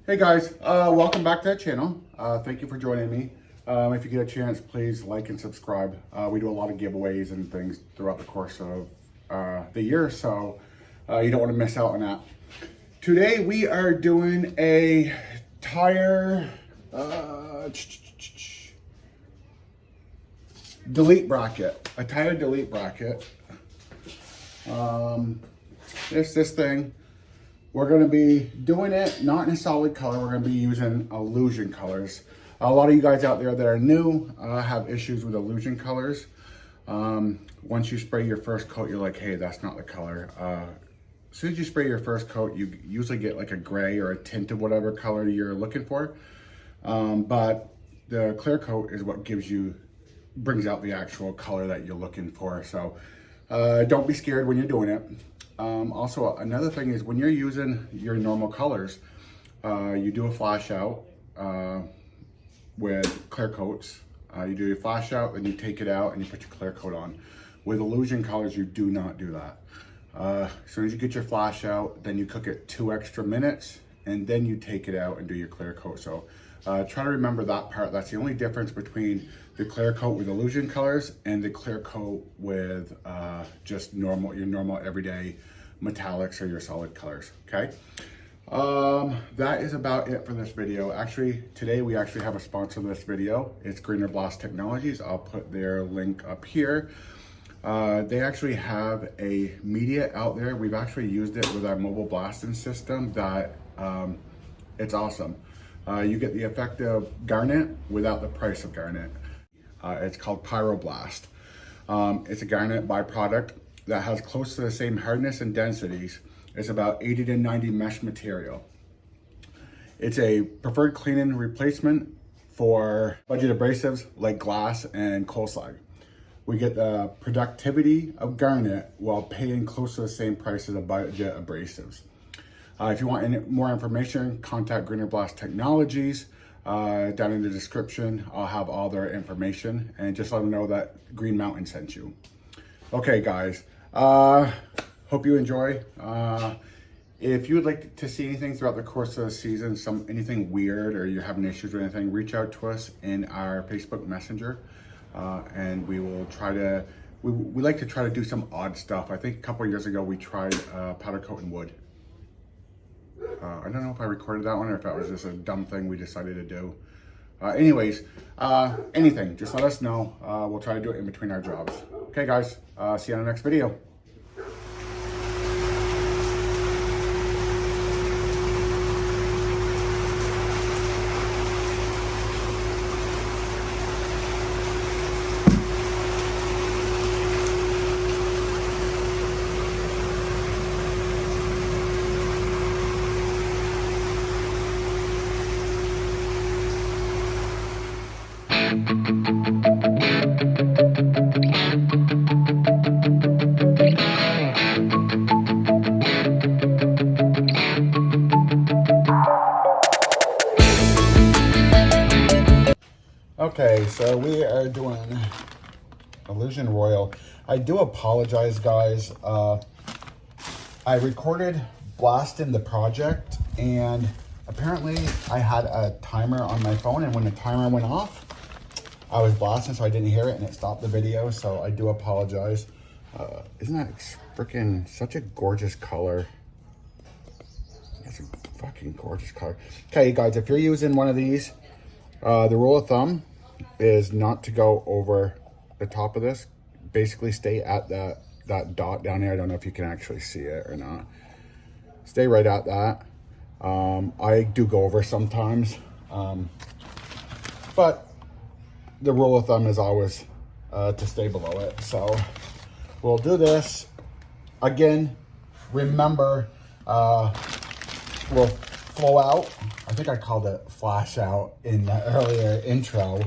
Hey guys, welcome back to the channel. Thank you for joining me. If you get a chance, please like and subscribe. We do a lot of giveaways and things throughout the course of the year, so you don't want to miss out on that. Today we are doing a tire delete bracket. A tire delete bracket. This thing. We're going to be doing it not in a solid color. We're going to be using illusion colors. A lot of you guys out there that are new have issues with illusion colors. Once you spray your first coat, you're like, hey, that's not the color. As soon as you spray your first coat, you usually get like a gray or a tint of whatever color you're looking for. But the clear coat is what brings out the actual color that you're looking for. So don't be scared when you're doing it. Also, another thing is when you're using your normal colors, you do a flash out with clear coats. You do your flash out, then you take it out and you put your clear coat on. With illusion colors, you do not do that. As soon as you get your flash out, then you cook it 2 extra minutes and then you take it out and do your clear coat. So try to remember that part. That's the only difference between the clear coat with illusion colors and the clear coat with just your normal everyday metallics or your solid colors. Okay, that is about it for this video. Actually, today we actually have a sponsor of this video. It's PyroBlast Technologies. I'll put their link up here. They actually have a media out there. We've actually used it with our mobile blasting system. It's awesome. You get the effect of garnet without the price of garnet. It's called PyroBlast. It's a garnet byproduct that has close to the same hardness and densities. It's about 80 to 90 mesh material. It's a preferred cleaning replacement for budget abrasives like glass and coal slag. We get the productivity of garnet while paying close to the same price as a budget abrasives. If you want any more information, contact PyroBlast Technologies. Down in the description, I'll have all their information, and just let them know that Green Mountain sent you. Okay, guys. Hope you enjoy. If you would like to see anything throughout the course of the season, anything weird or you're having issues with anything, reach out to us in our Facebook Messenger, and we will try to. We like to try to do some odd stuff. I think a couple of years ago we tried powder coating wood. I don't know if I recorded that one or if that was just a dumb thing we decided to do. Anyways, anything, just let us know. We'll try to do it in between our jobs. Okay, guys, see you on the next video. Okay, so we are doing Illusion Royal. I do apologize, guys. I recorded blasting the project, and apparently I had a timer on my phone, and when the timer went off, I was blasting, so I didn't hear it, and it stopped the video, so I do apologize. Isn't that freaking such a gorgeous color? It's a fucking gorgeous color. Okay, guys, if you're using one of these, the rule of thumb is not to go over the top of this. Basically stay at that dot down there. I don't know if you can actually see it or not. Stay right at that. I do go over sometimes, but the rule of thumb is always to stay below it. So we'll do this again. Remember, we'll flow out. I think I called it flash out in the earlier intro,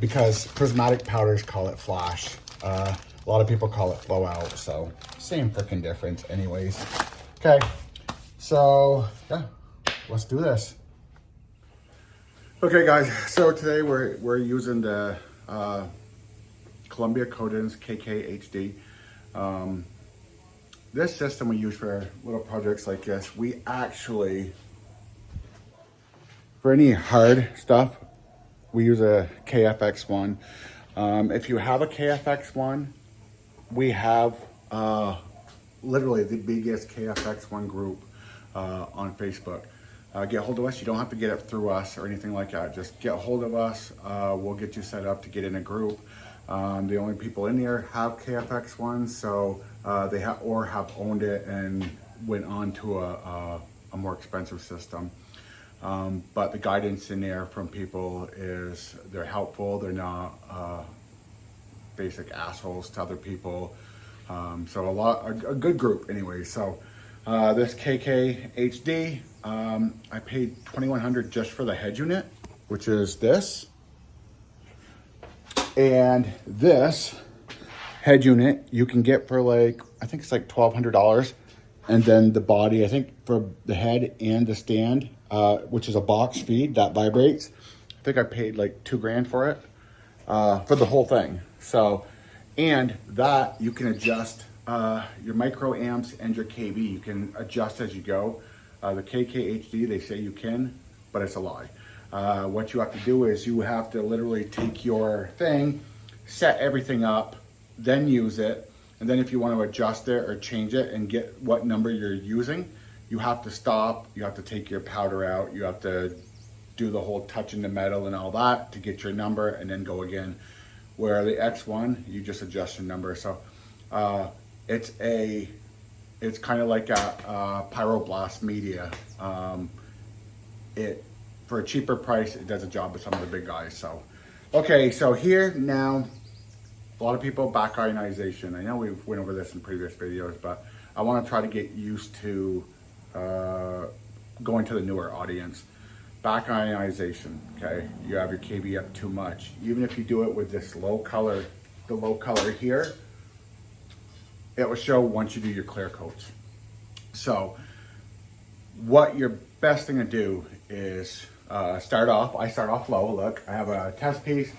because prismatic powders call it flash. A lot of people call it flow out, so same freaking difference anyways. Okay, so yeah, let's do this. Okay, guys, so today we're using the Columbia Coatings KKHD. This system we use for little projects like this. We actually for any hard stuff, we use a KFX1. If you have a KFX1, we have literally the biggest KFX1 group on Facebook. Get a hold of us. You don't have to get it through us or anything like that. Just get a hold of us. We'll get you set up to get in a group. The only people in there have KFX1, so they have owned it and went on to a more expensive system. But the guidance in there from people is they're helpful. They're not basic assholes to other people. So a good group anyway. So this KKHD, I paid $2,100 just for the head unit, which is this. And this head unit you can get for like, I think it's like $1,200. And then the body, I think for the head and the stand, which is a box feed that vibrates, I think I paid like $2,000 for it, for the whole thing. So, and that you can adjust your microamps and your kV. You can adjust as you go. The KKHD, they say you can, but it's a lie. What you have to do is you have to literally take your thing, set everything up, then use it. And then if you want to adjust it or change it and get what number you're using, you have to stop, you have to take your powder out, you have to do the whole touching the metal and all that to get your number and then go again. Where the X1, you just adjust your number. So it's kind of like a PyroBlast media. For a cheaper price, it does a job with some of the big guys. So, okay, so here now, a lot of people, back ionization. I know we've went over this in previous videos, but I want to try to get used to going to the newer audience. Back ionization, okay? You have your kV up too much. Even if you do it with this low color, the low color here, it will show once you do your clear coats. So what your best thing to do is I start off low. Look, I have a test piece.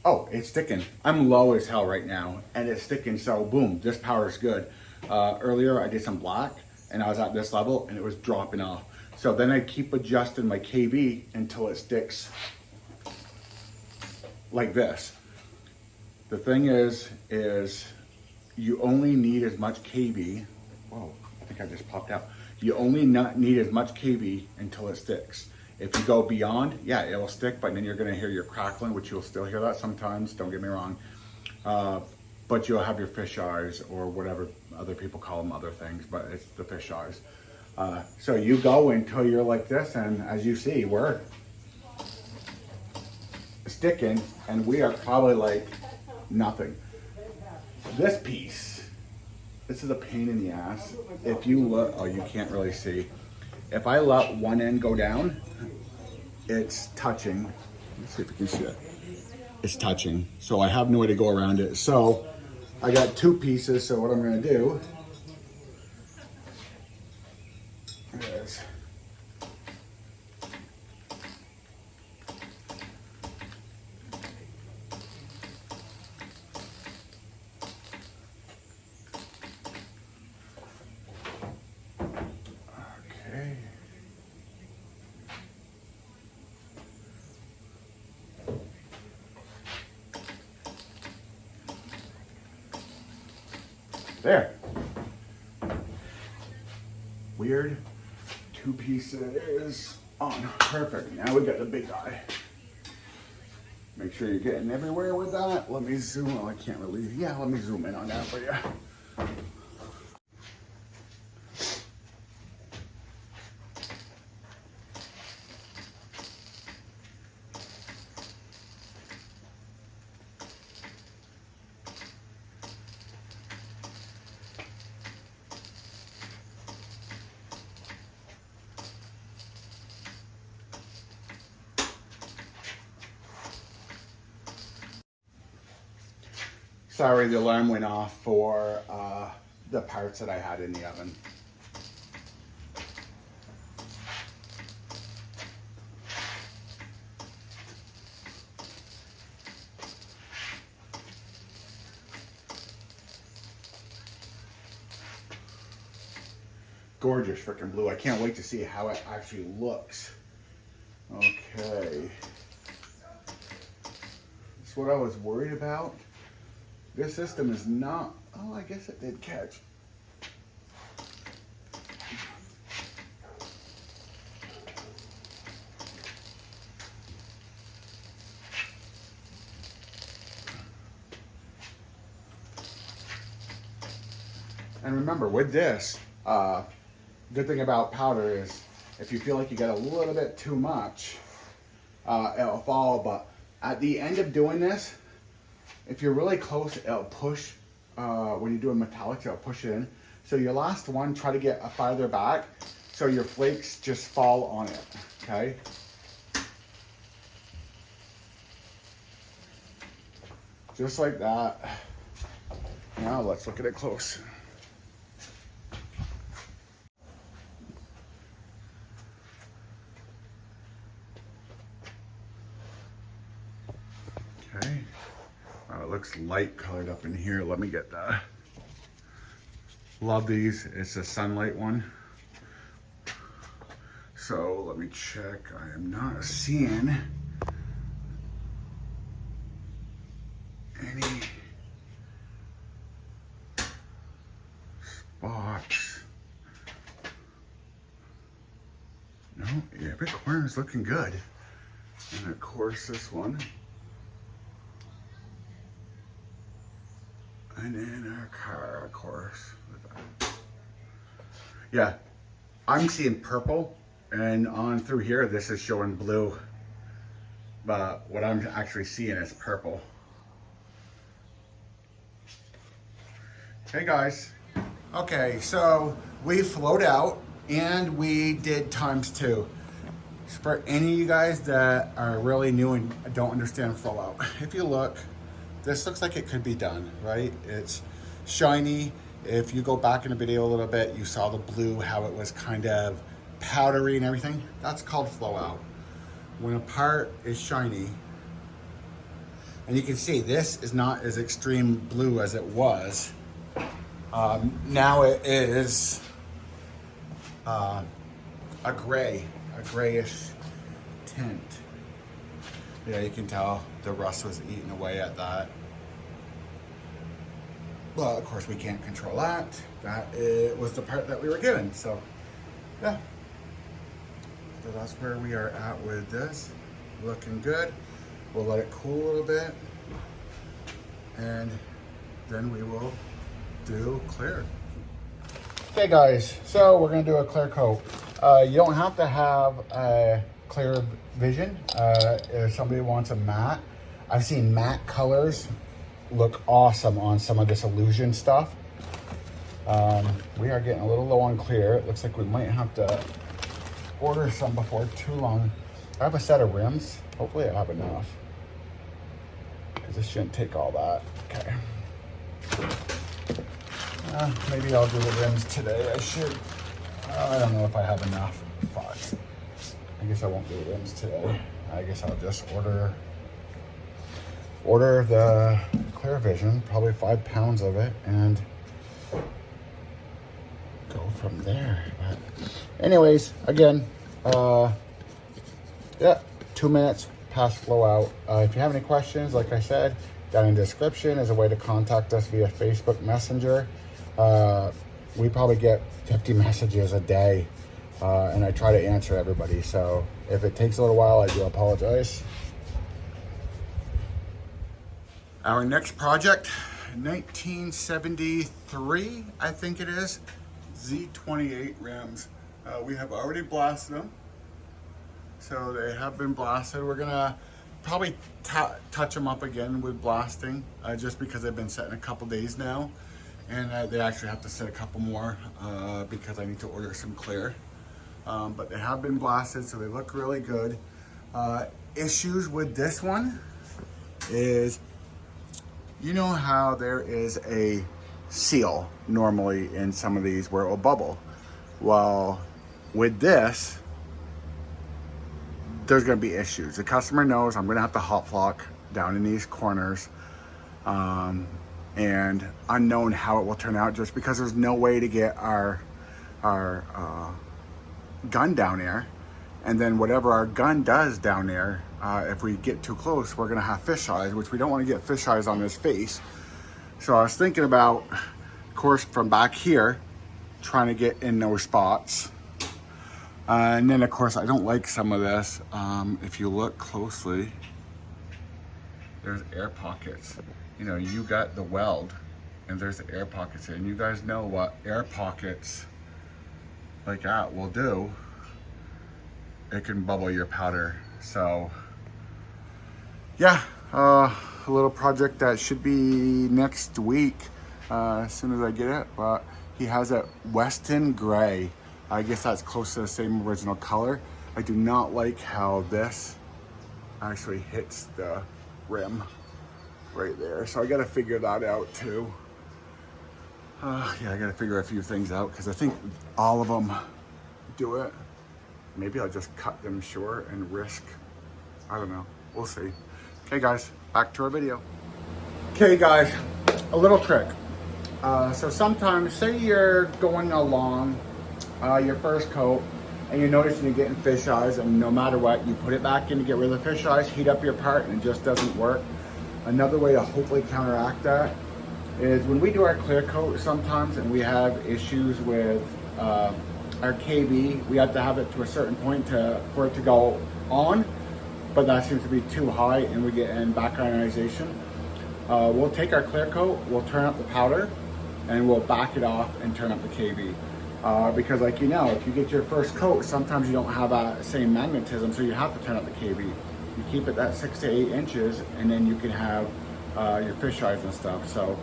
Oh, it's sticking. I'm low as hell right now, and it's sticking, so boom, this power is good. Earlier, I did some black, and I was at this level, and it was dropping off. So then I keep adjusting my kV until it sticks like this. The thing is you only need as much kV. Whoa, I think I just popped out. You only need as much kV until it sticks. If you go beyond, yeah, it will stick, but then you're gonna hear your crackling, which you'll still hear that sometimes, don't get me wrong. But you'll have your fish eyes or whatever other people call them, other things, but it's the fish eyes. So you go until you're like this, and as you see, we're sticking, and we are probably like nothing. This piece, this is a pain in the ass. If you look, oh, you can't really see. If I let one end go down, it's touching. Let's see if you can see it. It's touching. So I have no way to go around it. So I got two pieces. So what I'm going to do is there. Weird. Two pieces on. Perfect. Now we got the big guy. Make sure you're getting everywhere with that. Let me zoom. Oh, I can't really. Yeah, let me zoom in on that for you. Sorry, the alarm went off for the parts that I had in the oven. Gorgeous freaking blue. I can't wait to see how it actually looks Okay. That's what I was worried about. This system is not, oh, I guess it did catch. And remember, with this, good thing about powder is if you feel like you get a little bit too much, it'll fall. But at the end of doing this, if you're really close, it'll push. When you're doing metallics, it'll push it in. So your last one, try to get farther back so your flakes just fall on it, okay? Just like that. Now let's look at it close. Okay, it looks light colored up in here. Let me get that. Love these. It's a sunlight one. So let me check. I am not seeing any spots. No, every corner is looking good. And of course this one. And in our car, of course. Yeah, I'm seeing purple, and on through here, this is showing blue. But what I'm actually seeing is purple. Hey guys. Okay, so we flowed out and we did ×2. For any of you guys that are really new and don't understand flow out, if you look, this looks like it could be done, right? It's shiny. If you go back in the video a little bit, you saw the blue, how it was kind of powdery and everything. That's called flow out. When a part is shiny, and you can see this is not as extreme blue as it was. Now it is a grayish tint. Yeah, you can tell the rust was eating away at that. Well, of course we can't control that. That was the part that we were given, so yeah. So that's where we are at with this. Looking good. We'll let it cool a little bit, and then we will do clear. Okay guys, so we're gonna do a clear coat. You don't have to have a clear vision. If somebody wants a matte, I've seen matte colors look awesome on some of this illusion stuff. We are getting a little low on clear. It looks like we might have to order some before too long. I have a set of rims. Hopefully I have enough, because this shouldn't take all that. Okay. Maybe I'll do the rims today. I should. I don't know if I have enough. Fuck. I guess I won't do the rims today. I guess I'll just order the clear vision, probably 5 pounds of it, and go from there. But anyways, again, yeah, 2 minutes past flow out. If you have any questions, like I said, down in the description is a way to contact us via Facebook Messenger. We probably get 50 messages a day, and I try to answer everybody. So if it takes a little while, I do apologize. Our next project, 1973, I think it is, Z28 rims. We have already blasted them. So they have been blasted. We're gonna probably touch them up again with blasting, just because they've been set in a couple days now. And they actually have to set a couple more because I need to order some clear. But they have been blasted, so they look really good. Issues with this one is, you know how there is a seal normally in some of these where it will bubble? Well, with this, there's gonna be issues. The customer knows I'm gonna have to hot flock down in these corners, and unknown how it will turn out, just because there's no way to get our gun down there And then whatever our gun does down there, if we get too close, we're gonna have fish eyes, which we don't wanna get fish eyes on his face. So I was thinking about, of course, from back here, trying to get in those spots. And then of course, I don't like some of this. If you look closely, there's air pockets. You know, you got the weld and there's the air pockets here. And you guys know what air pockets like that will do. It can bubble your powder. So yeah, a little project that should be next week as soon as I get it. But he has a Weston gray. I guess that's close to the same original color. I do not like how this actually hits the rim right there. So I gotta figure that out too. Yeah, I gotta figure a few things out because I think all of them do it. Maybe I'll just cut them short and risk, I don't know, we'll see. Okay guys, back to our video. Okay guys, a little trick. So sometimes, say you're going along your first coat and you're noticing you're getting fish eyes, and no matter what, you put it back in to get rid of the fish eyes, heat up your part, and it just doesn't work. Another way to hopefully counteract that is when we do our clear coat sometimes and we have issues with our KB, we have to have it to a certain point for it to go on, but that seems to be too high and we get in back ionization. We'll take our clear coat, we'll turn up the powder, and we'll back it off and turn up the KB. Because like you know, if you get your first coat, sometimes you don't have that same magnetism, so you have to turn up the KB. You keep it at 6 to 8 inches, and then you can have your fish eyes and stuff. So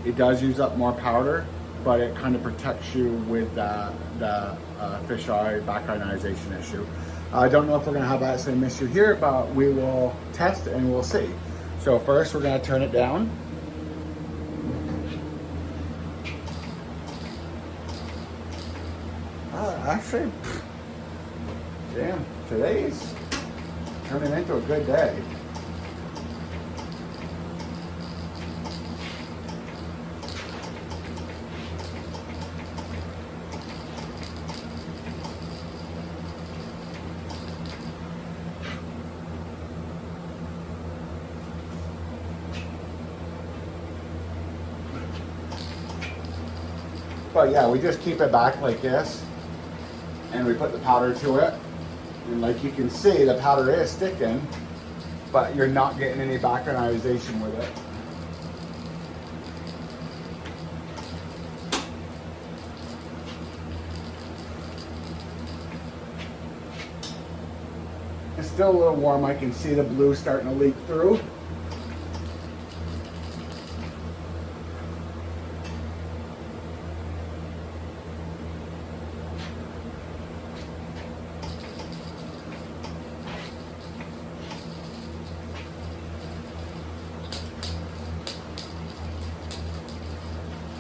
it does use up more powder, but it kind of protects you with the fish eye back ionization issue. I don't know if we're gonna have that same issue here, but we will test and we'll see. So first we're gonna turn it down. Actually, damn, today's turning into a good day. But yeah, we just keep it back like this, and we put the powder to it. And like you can see, the powder is sticking, but you're not getting any back ionization with it. It's still a little warm. I can see the blue starting to leak through.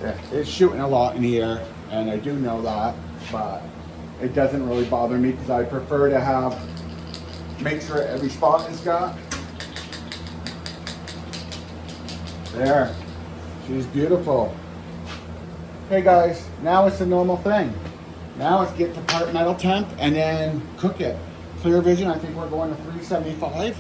Yeah, it's shooting a lot in the air, and I do know that, but it doesn't really bother me because I prefer to make sure every spot is got. There, she's beautiful. Okay guys, now it's the normal thing. Now let's get to part metal temp and then cook it. Clear vision, I think we're going to 375.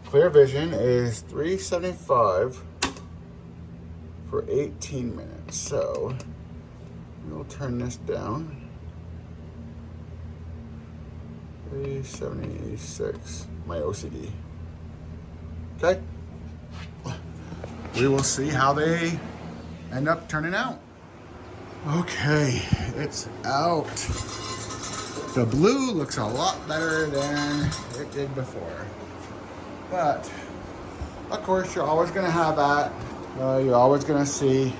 Clear vision is 375 for 18 minutes. So we'll turn this down. 376, my OCD. Okay. We will see how they end up turning out. Okay, it's out. The blue looks a lot better than it did before. But, of course, you're always gonna have that. You're always gonna see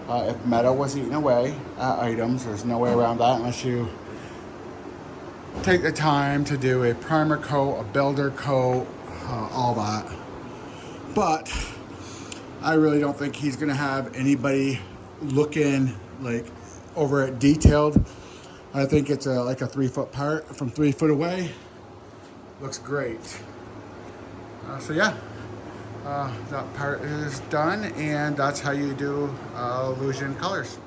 if metal was eating away at items. There's no way around that unless you take the time to do a primer coat, a builder coat, all that. But I really don't think he's gonna have anybody looking like over it detailed. I think it's like a 3-foot part from 3 foot away. Looks great. So yeah, that part is done, and that's how you do illusion colors.